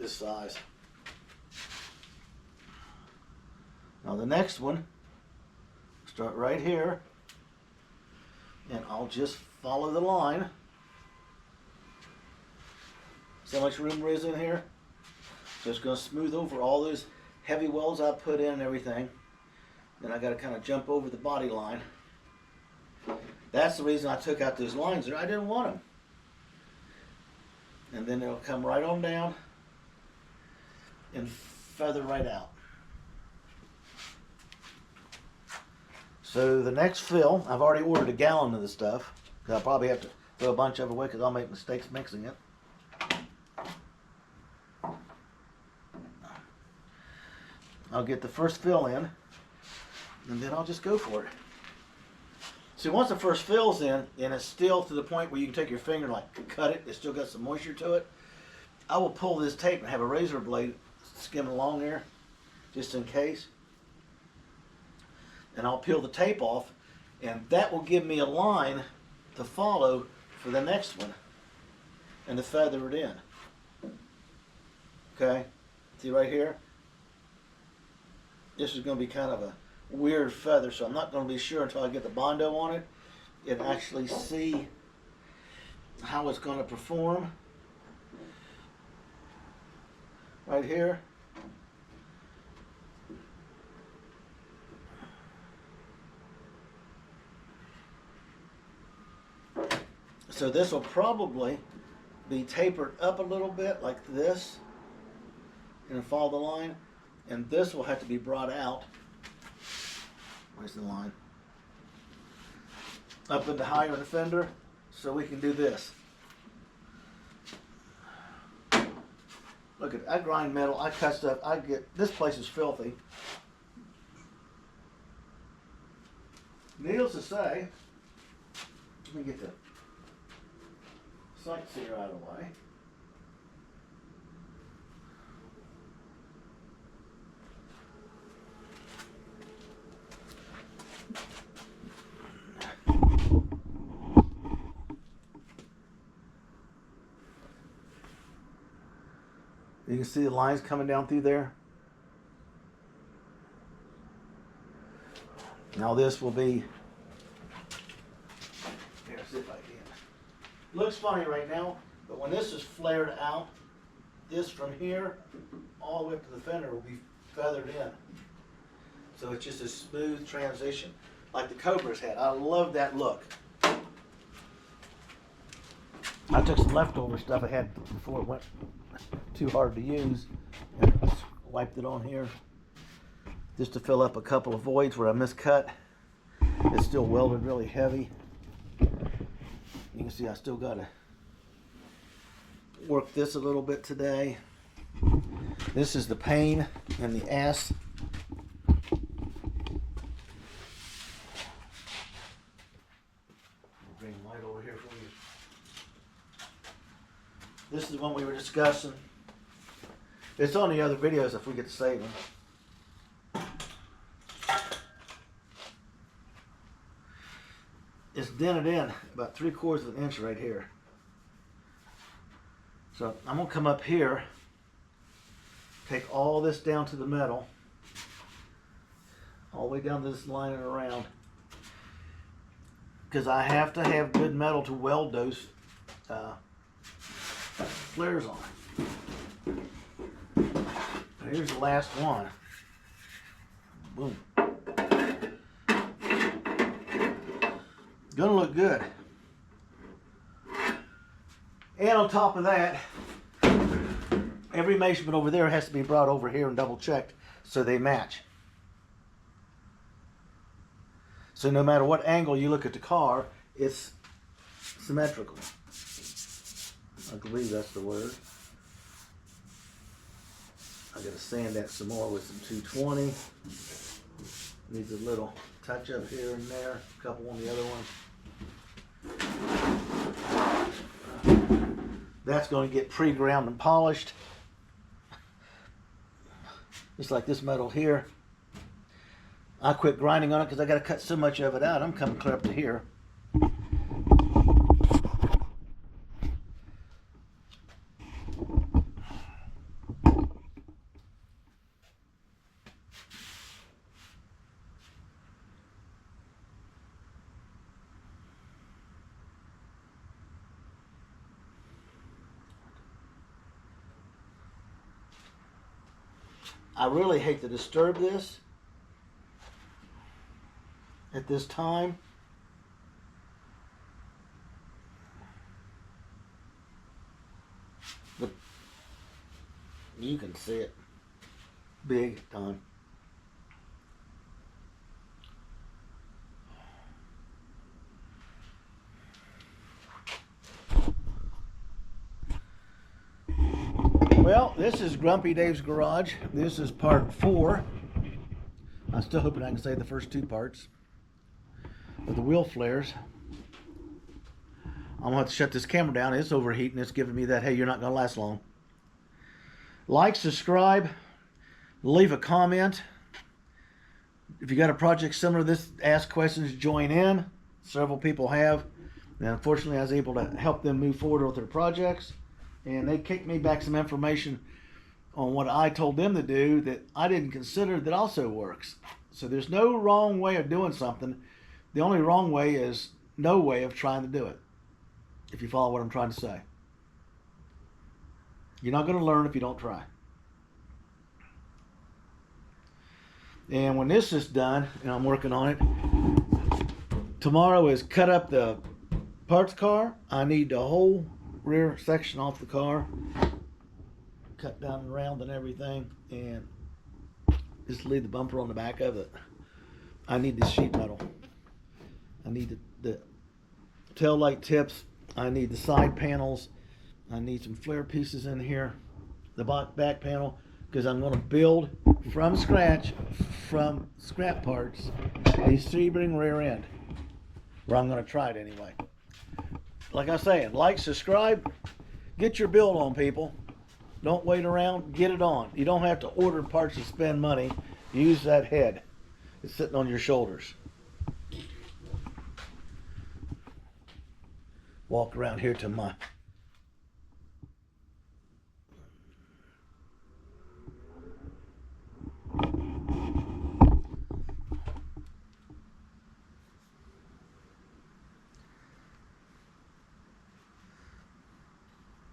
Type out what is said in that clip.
this size. Now the next one, start right here, and I'll just follow the line. See how much room there is in here? Just going to smooth over all those heavy welds I put in and everything. Then I got to kind of jump over the body line. That's the reason I took out those lines there. I didn't want them. And then it'll come right on down and feather right out. So the next fill, I've already ordered a gallon of the stuff, because I'll probably have to throw a bunch of it away because I'll make mistakes mixing it. I'll get the first fill in, and then I'll just go for it. See, once the first fill's in, and it's still to the point where you can take your finger and like cut it, it's still got some moisture to it, I will pull this tape and have a razor blade skimming along there, just in case. And I'll peel the tape off, and that will give me a line to follow for the next one, and to feather it in. Okay, see right here? This is going to be kind of a weird feather, so I'm not going to be sure until I get the Bondo on it and actually see how it's going to perform. Right here. So this will probably be tapered up a little bit like this and follow the line, and this will have to be brought out. Where's the line? Up into higher in the fender, so we can do this. Look at, I grind metal, I cut stuff, this place is filthy. Needless to say, let me get the sightseer out of the way. You can see the lines coming down through there. Now this will be, here, see if I can. It looks funny right now, but when this is flared out, this from here all the way up to the fender will be feathered in. So it's just a smooth transition, like the Cobra's had. I love that look. I took some leftover stuff I had before it went too hard to use and wiped it on here just to fill up a couple of voids where I miscut. It's still welded really heavy. You can see I still got to work this a little bit today. This is the pain in the ass. I'll bring the light over here for you. This is the one we were discussing. It's on the other videos if we get to save them. It's dented in about 3/4 of an inch right here. So I'm going to come up here, take all this down to the metal, all the way down to this line and around, because I have to have good metal to weld those flairs on. Here's the last one. Boom. Gonna look good. And on top of that, every measurement over there has to be brought over here and double checked so they match. So no matter what angle you look at the car, it's symmetrical. I believe that's the word. I gotta sand that some more with some 220. Needs a little touch up here and there, a couple on the other one. That's going to get pre-ground and polished. Just like this metal here. I quit grinding on it because I got to cut so much of it out. I'm coming clear up to here. I really hate to disturb this at this time. But you can see it big time. Well, this is Grumpy Dave's Garage. This is part 4. I'm still hoping I can say the first 2 parts of the wheel flares. I'm going to have to shut this camera down. It's overheating. It's giving me that, hey, you're not going to last long. Like, subscribe, leave a comment. If you got a project similar to this, ask questions, join in. Several people have. And unfortunately, I was able to help them move forward with their projects. And they kicked me back some information on what I told them to do that I didn't consider that also works. So there's no wrong way of doing something. The only wrong way is no way of trying to do it, if you follow what I'm trying to say. You're not going to learn if you don't try. And when this is done, and I'm working on it, tomorrow is cut up the parts car. I need the whole rear section off the car, cut down and round and everything, and just leave the bumper on the back of it. I need the sheet metal. I need the tail light tips. I need the side panels. I need some flare pieces in here, the back panel, because I'm going to build from scratch, from scrap parts, a 3-ring rear end, or I'm going to try it anyway. Like I was saying, like, subscribe, get your build on, people. Don't wait around, get it on. You don't have to order parts and spend money. Use that head. It's sitting on your shoulders. Walk around here to my